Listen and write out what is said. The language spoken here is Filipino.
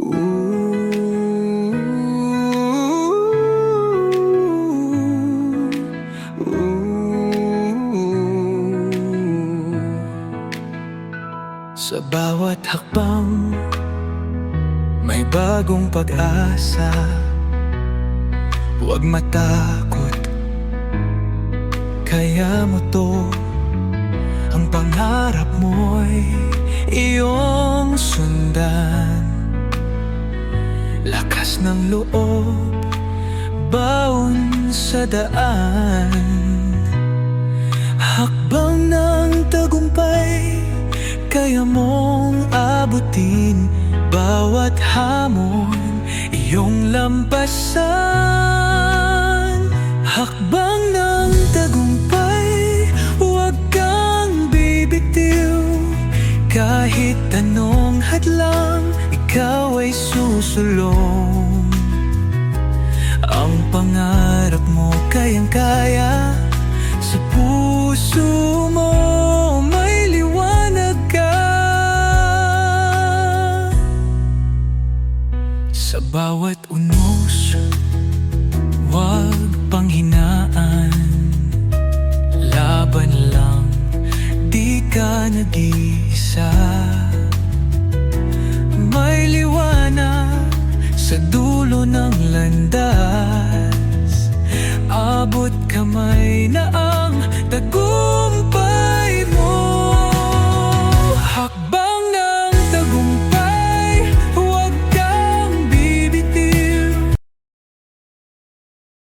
Ooh, ooh. Sa bawat hakbang may bagong pag-asa. Huwag matakot, kaya mo to. Ang pangarap mo'y iyong sundan. Lakas ng loob, baon sa daan. Hakbang ng tagumpay, kaya mong abutin. Bawat hamon, iyong lampasan. Hakbang ng tagumpay, huwag kang bibitiw. Kahit anong hadlang, ikaw ay susulong. Ang pangarap mo kayang-kaya. Sa puso mo may liwanag ka. Sa bawat unos, huwag panghinaan. Laban lang, di ka nag-iisa. May liwanag sa dulo ng landas. Abot kamay na